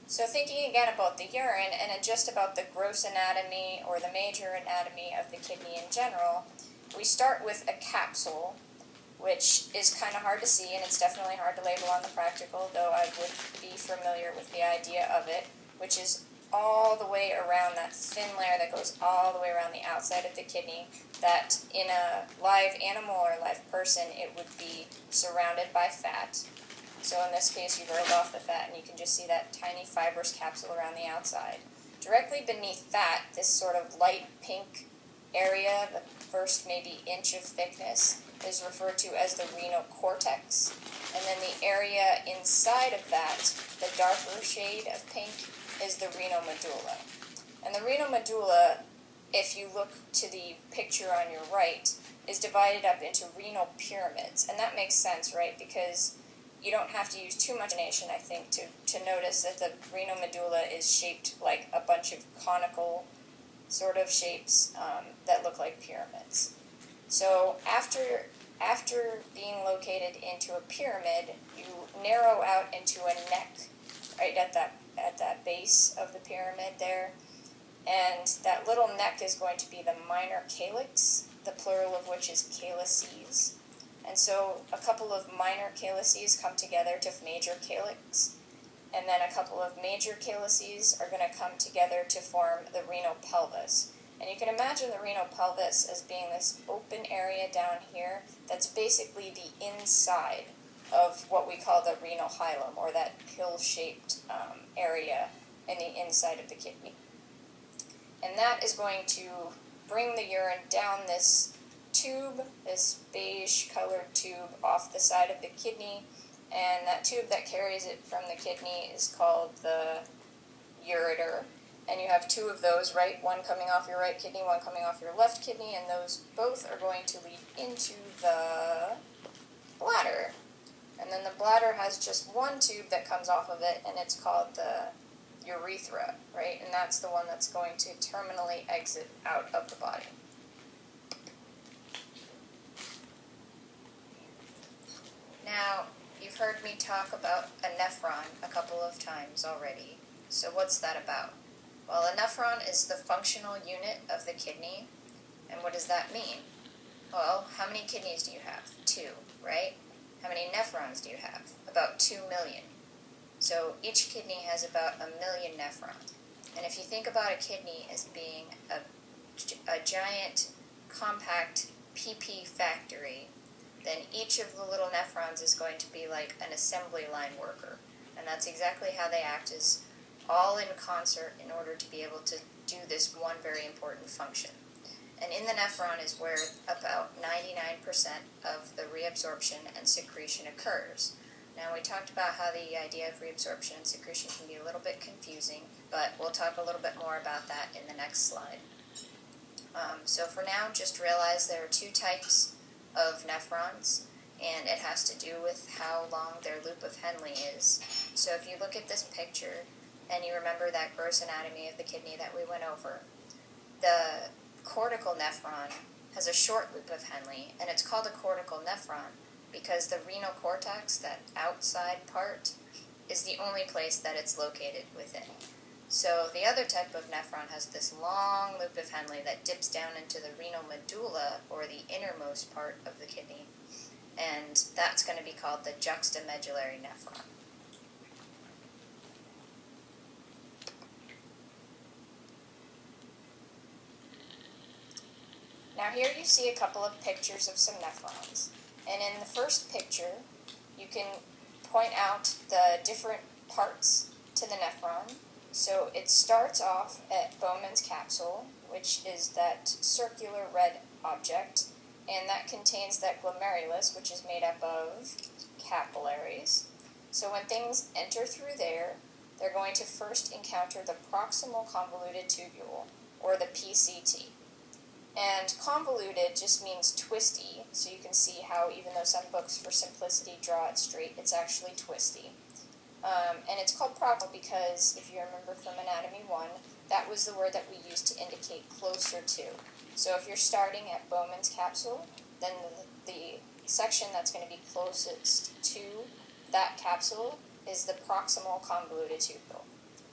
So thinking again about the urine and just about the gross anatomy or the major anatomy of the kidney in general, we start with a capsule, which is kind of hard to see, and it's definitely hard to label on the practical, though I would be familiar with the idea of it, which is all the way around that thin layer that goes all the way around the outside of the kidney, that in a live animal or live person, it would be surrounded by fat. So in this case, you've rolled off the fat, and you can just see that tiny fibrous capsule around the outside. Directly beneath that, this sort of light pink area, the first maybe inch of thickness, is referred to as the renal cortex. And then the area inside of that, the darker shade of pink, is the renal medulla. And the renal medulla, if you look to the picture on your right, is divided up into renal pyramids. And that makes sense, right? Because you don't have to use too much imagination, I think, to notice that the renal medulla is shaped like a bunch of conical sort of shapes that look like pyramids. So after being located into a pyramid, you narrow out into a neck right at that base of the pyramid there. And that little neck is going to be the minor calyx, the plural of which is calyces. And so a couple of minor calyces come together to major calyx, and then a couple of major calyces are going to come together to form the renal pelvis. And you can imagine the renal pelvis as being this open area down here that's basically the inside of what we call the renal hilum, or that pill-shaped area in the inside of the kidney. And that is going to bring the urine down this tube, this beige-colored tube off the side of the kidney, and that tube that carries it from the kidney is called the ureter. And you have two of those, right? One coming off your right kidney, one coming off your left kidney, and those both are going to lead into the bladder. And then the bladder has just one tube that comes off of it, and it's called the urethra, right? And that's the one that's going to terminally exit out of the body. Now, you've heard me talk about a nephron a couple of times already. So what's that about? Well, a nephron is the functional unit of the kidney. And what does that mean? Well, how many kidneys do you have? 2, right? How many nephrons do you have? About 2 million. So each kidney has about 1 million nephrons. And if you think about a kidney as being a giant, compact PP factory, then each of the little nephrons is going to be like an assembly line worker. And that's exactly how they act, is all in concert in order to be able to do this one very important function. And in the nephron is where about 99% of the reabsorption and secretion occurs. Now, we talked about how the idea of reabsorption and secretion can be a little bit confusing, but we'll talk a little bit more about that in the next slide. So for now, just realize there are 2 types of nephrons, and it has to do with how long their loop of Henle is. So if you look at this picture, and you remember that gross anatomy of the kidney that we went over, the cortical nephron has a short loop of Henle, and it's called a cortical nephron because the renal cortex, that outside part, is the only place that it's located within. So the other type of nephron has this long loop of Henle that dips down into the renal medulla, or the innermost part of the kidney, and that's going to be called the juxtamedullary nephron. Now here you see a couple of pictures of some nephrons, and in the first picture you can point out the different parts to the nephron. So it starts off at Bowman's capsule, which is that circular red object, and that contains that glomerulus, which is made up of capillaries. So when things enter through there, they're going to first encounter the proximal convoluted tubule, or the PCT. And convoluted just means twisty, so you can see how even though some books for simplicity draw it straight, it's actually twisty. And it's called proximal because, if you remember from Anatomy 1, that was the word that we used to indicate closer to. So if you're starting at Bowman's capsule, then the section that's going to be closest to that capsule is the proximal convoluted tubule.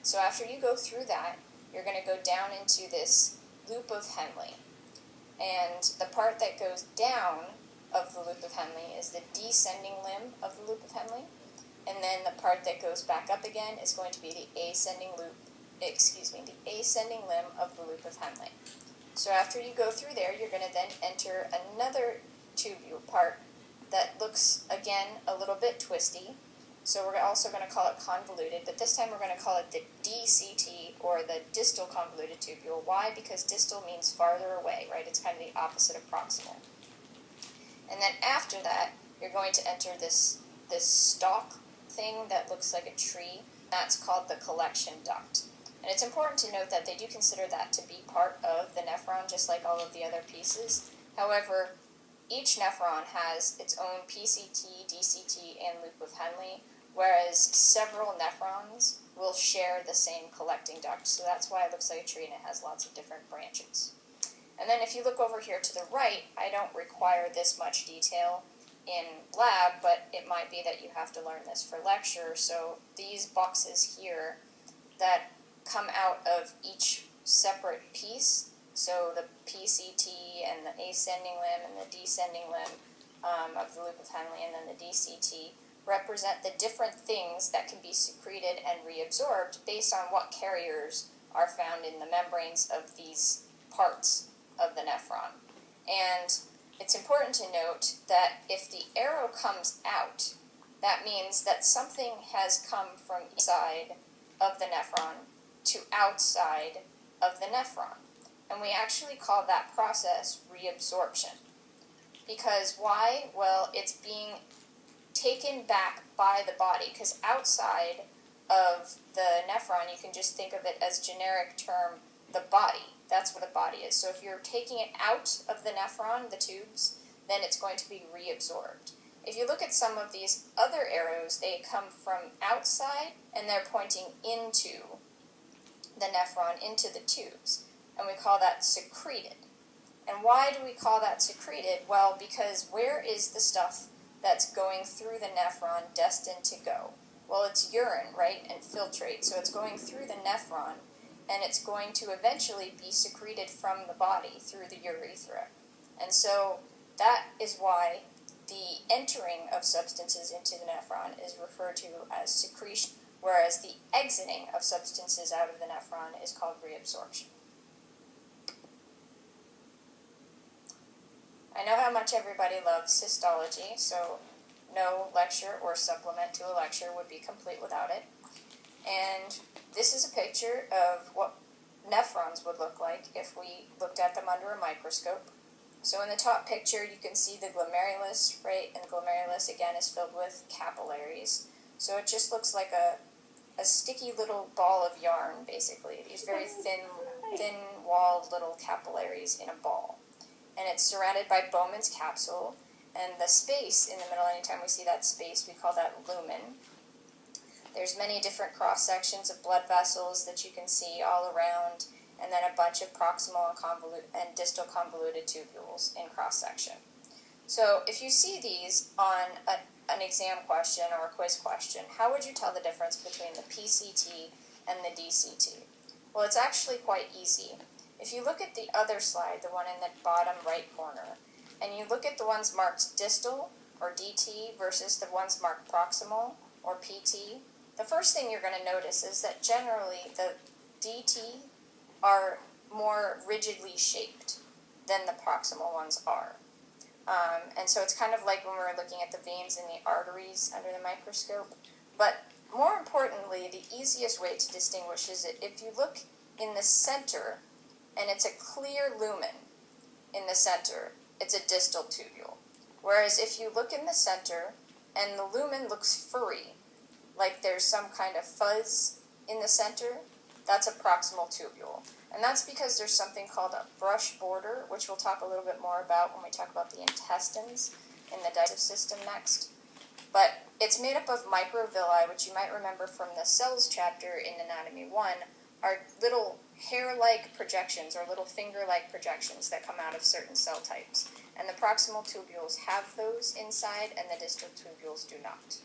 So after you go through that, you're going to go down into this loop of Henle. And the part that goes down of the loop of Henle is the descending limb of the loop of Henle. And then the part that goes back up again is going to be the ascending limb of the loop of Henle. So after you go through there, you're going to then enter another tubule part that looks, again, a little bit twisty. So we're also going to call it convoluted, but this time we're going to call it the DCT, or the distal convoluted tubule. Why? Because distal means farther away, right? It's kind of the opposite of proximal. And then after that, you're going to enter this stalk thing that looks like a tree. That's called the collection duct. And it's important to note that they do consider that to be part of the nephron, just like all of the other pieces. However, each nephron has its own PCT, DCT, and loop of Henle, whereas several nephrons will share the same collecting duct. So that's why it looks like a tree and it has lots of different branches. And then if you look over here to the right, I don't require this much detail in lab, but it might be that you have to learn this for lecture. So these boxes here that come out of each separate piece, so the PCT and the ascending limb and the descending limb of the loop of Henle and then the DCT, represent the different things that can be secreted and reabsorbed based on what carriers are found in the membranes of these parts of the nephron. And it's important to note that if the arrow comes out, that means that something has come from inside of the nephron to outside of the nephron. And we actually call that process reabsorption. Because why? Well, it's being taken back by the body, because outside of the nephron, you can just think of it as generic term, the body. That's what a body is. So if you're taking it out of the nephron, the tubes, then it's going to be reabsorbed. If you look at some of these other arrows, they come from outside and they're pointing into the nephron, into the tubes. And we call that secreted. And why do we call that secreted? Well, because where is the stuff that's going through the nephron destined to go? Well, it's urine, right, and filtrate. So it's going through the nephron, and it's going to eventually be secreted from the body through the urethra. And so that is why the entering of substances into the nephron is referred to as secretion, whereas the exiting of substances out of the nephron is called reabsorption. I know how much everybody loves histology, so no lecture or supplement to a lecture would be complete without it. And this is a picture of what nephrons would look like if we looked at them under a microscope. So in the top picture, you can see the glomerulus, right? And the glomerulus, again, is filled with capillaries. So it just looks like a sticky little ball of yarn, basically. These very thin-walled little capillaries in a ball. And it's surrounded by Bowman's capsule, and the space in the middle, anytime we see that space, we call that lumen. There's many different cross-sections of blood vessels that you can see all around, and then a bunch of proximal and distal convoluted tubules in cross-section. So if you see these on an exam question or a quiz question, how would you tell the difference between the PCT and the DCT? Well, it's actually quite easy. If you look at the other slide, the one in the bottom right corner, and you look at the ones marked distal, or DT, versus the ones marked proximal, or PT, the first thing you're going to notice is that generally the DT are more rigidly shaped than the proximal ones are. And so it's kind of like when we're looking at the veins and the arteries under the microscope. But more importantly, the easiest way to distinguish is if you look in the center, and it's a clear lumen in the center, it's a distal tubule. Whereas if you look in the center, and the lumen looks furry, like there's some kind of fuzz in the center, that's a proximal tubule. And that's because there's something called a brush border, which we'll talk a little bit more about when we talk about the intestines in the digestive system next. But it's made up of microvilli, which you might remember from the cells chapter in Anatomy 1, are little hair-like projections or little finger-like projections that come out of certain cell types. And the proximal tubules have those inside, and the distal tubules do not.